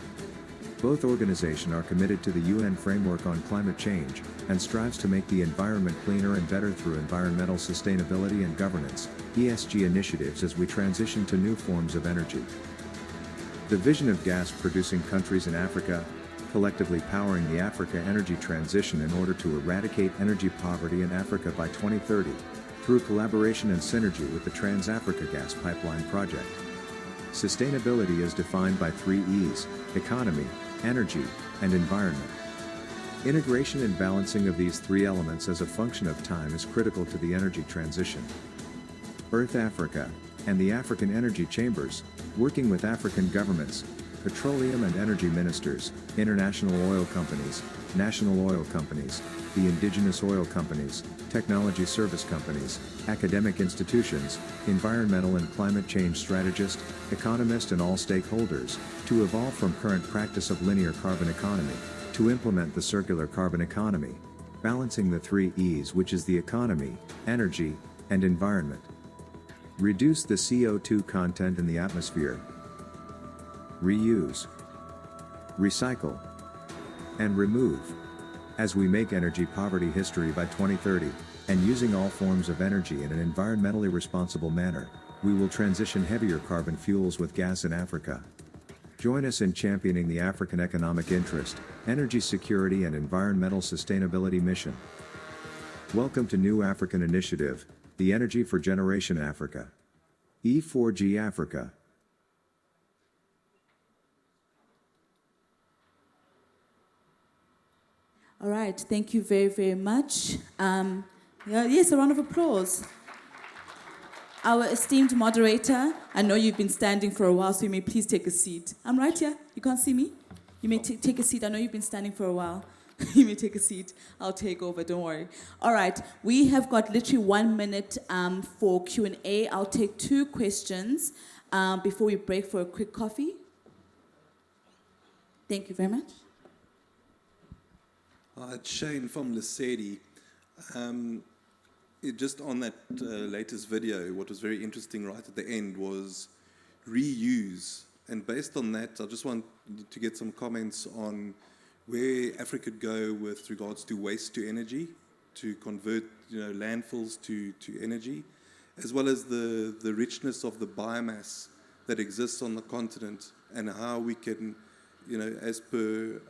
Both organizations are committed to the UN framework on climate change and strives to make the environment cleaner and better through environmental sustainability and governance, ESG initiatives as we transition to new forms of energy. The vision of gas-producing countries in Africa, collectively powering the Africa energy transition in order to eradicate energy poverty in Africa by 2030, through collaboration and synergy with the Trans-Africa Gas Pipeline Project. Sustainability is defined by 3 E's: economy, energy, and environment. Integration and balancing of these 3 elements as a function of time is critical to the energy transition. Earth Africa, and the African Energy Chambers, working with African governments, petroleum and energy ministers, international oil companies, national oil companies, the indigenous oil companies, technology service companies, academic institutions, environmental and climate change strategists, economists and all stakeholders, to evolve from current practice of linear carbon economy, to implement the circular carbon economy, balancing the 3 E's, which is the economy, energy, and environment. Reduce the CO2 content in the atmosphere. Reuse, recycle, and remove. As we make energy poverty history by 2030, and using all forms of energy in an environmentally responsible manner, we will transition heavier carbon fuels with gas in Africa. Join us in championing the African economic interest, energy security and environmental sustainability mission. Welcome to New African Initiative, the Energy for Generation Africa. E4G Africa. All right, thank you very, very much. Yes, a round of applause. Our esteemed moderator, I know you've been standing for a while, so you may please take a seat. I'm right here. You can't see me? You may take a seat. I know you've been standing for a while. You may take a seat. I'll take over, don't worry. All right, we have got literally 1 minute for Q&A. I'll take 2 questions before we break for a quick coffee. Thank you very much. It's Shane from Lesedi. Just on that latest video, what was very interesting right at the end was reuse. And based on that, I just want to get some comments on where Africa could go with regards to waste to energy, to convert landfills to energy, as well as the richness of the biomass that exists on the continent, and how we can, as per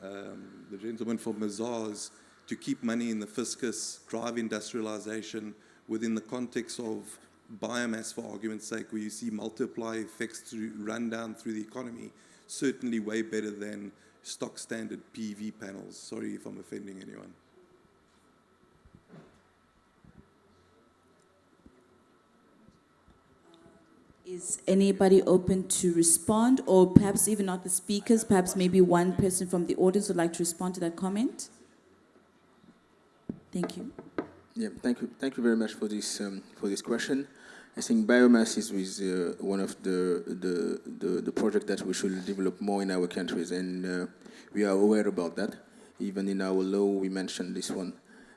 the gentleman from Mazars, to keep money in the fiscus, drive industrialization within the context of biomass, for argument's sake, where you see multiply effects to run down through the economy, certainly way better than stock standard PV panels. Sorry if I'm offending anyone. Is anybody open to respond, or perhaps even not the speakers, perhaps maybe one person from the audience would like to respond to that comment? Thank you. Yeah, thank you very much for this question. I think biomass is one of the projects that we should develop more in our countries, and we are aware about that. Even in our law, we mentioned this one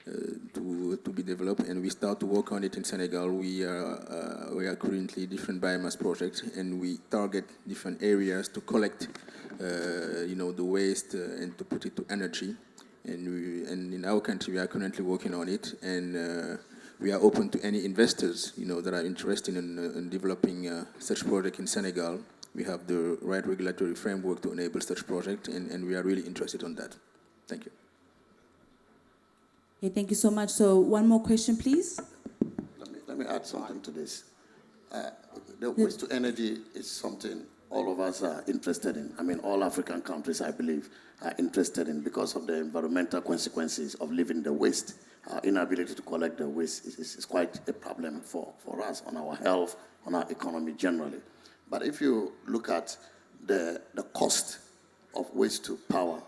to be developed, and we start to work on it in Senegal. We are currently different biomass projects, and we target different areas to collect, the waste and to put it to energy. And in our country, we are currently working on it, and we are open to any investors, that are interested in developing such project in Senegal. We have the right regulatory framework to enable such project, and we are really interested in that. Thank you. Okay, thank you so much. So one more question, please. Let me add something to this. The waste to energy is something all of us are interested in. I mean, all African countries, I believe, are interested in because of the environmental consequences of leaving the waste. Our inability to collect the waste is quite a problem for us, on our health, on our economy generally. But if you look at the cost of waste to power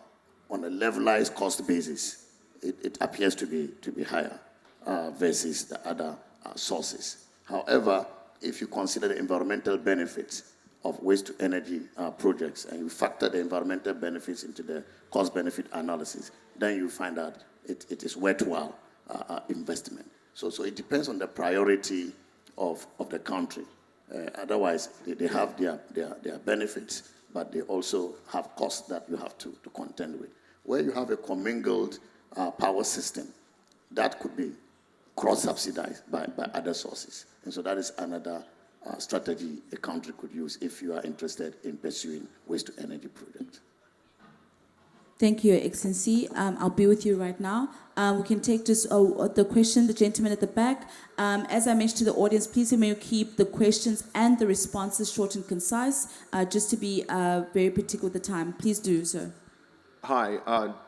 on a levelized cost basis, it appears to be higher versus the other sources. However, if you consider the environmental benefits of waste to energy projects and you factor the environmental benefits into the cost-benefit analysis, then you find out it is worthwhile investment. So it depends on the priority of the country. Otherwise, they have their benefits, but they also have costs that you have to contend with. Where you have a commingled power system, that could be cross-subsidized by other sources. And so that is another strategy a country could use if you are interested in pursuing waste-to-energy projects. Thank you, Your Excellency. I'll be with you right now. We can take just the question, the gentleman at the back. As I mentioned to the audience, please may you keep the questions and the responses short and concise, just to be very particular with the time. Please do, sir. Hi.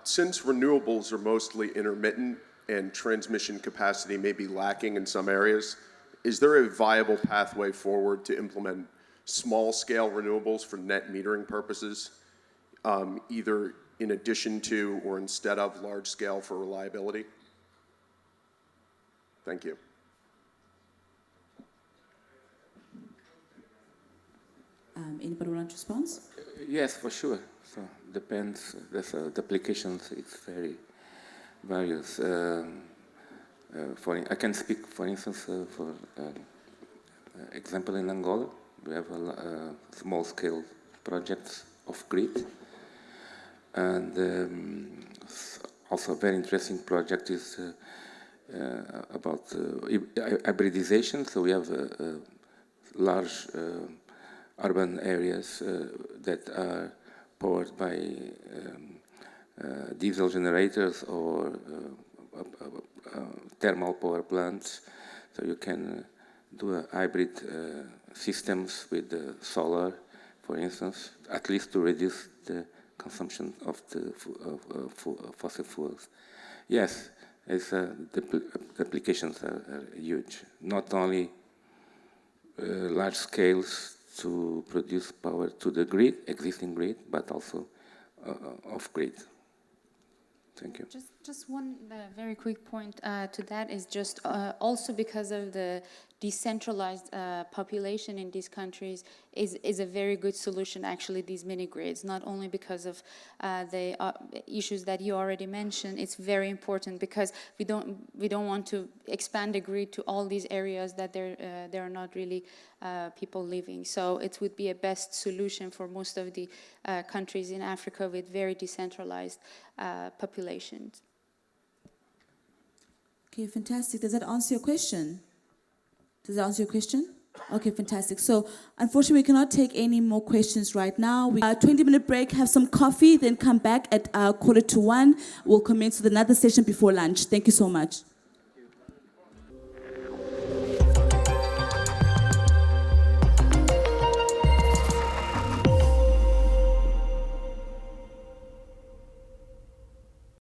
Since renewables are mostly intermittent and transmission capacity may be lacking in some areas, is there a viable pathway forward to implement small-scale renewables for net metering purposes, either in addition to or instead of large-scale for reliability? Thank you. Anybody want to respond? Yes, for sure. So depends. The applications. It's very various. I can speak, for instance, for example in Angola, we have a small-scale projects of grid, and also a very interesting project is about hybridization. So we have large urban areas that are powered by diesel generators or thermal power plants. So you can do a hybrid systems with solar, for instance, at least to reduce the consumption of the fossil fuels. Yes, the applications are huge. Not only large scales to produce power to the grid, existing grid, but also off-grid. Thank you. Just one very quick point to that is just also because of the decentralized population in these countries is a very good solution, actually, these mini grids, not only because of the issues that you already mentioned. It's very important because we don't want to expand the grid to all these areas that there are not really people living. So it would be a best solution for most of the countries in Africa with very decentralized populations. Okay, fantastic. Does that answer your question? Does that answer your question? Okay, fantastic. So, unfortunately, we cannot take any more questions right now. 20-minute break, have some coffee, then come back at 1:45. We'll commence with another session before lunch. Thank you so much.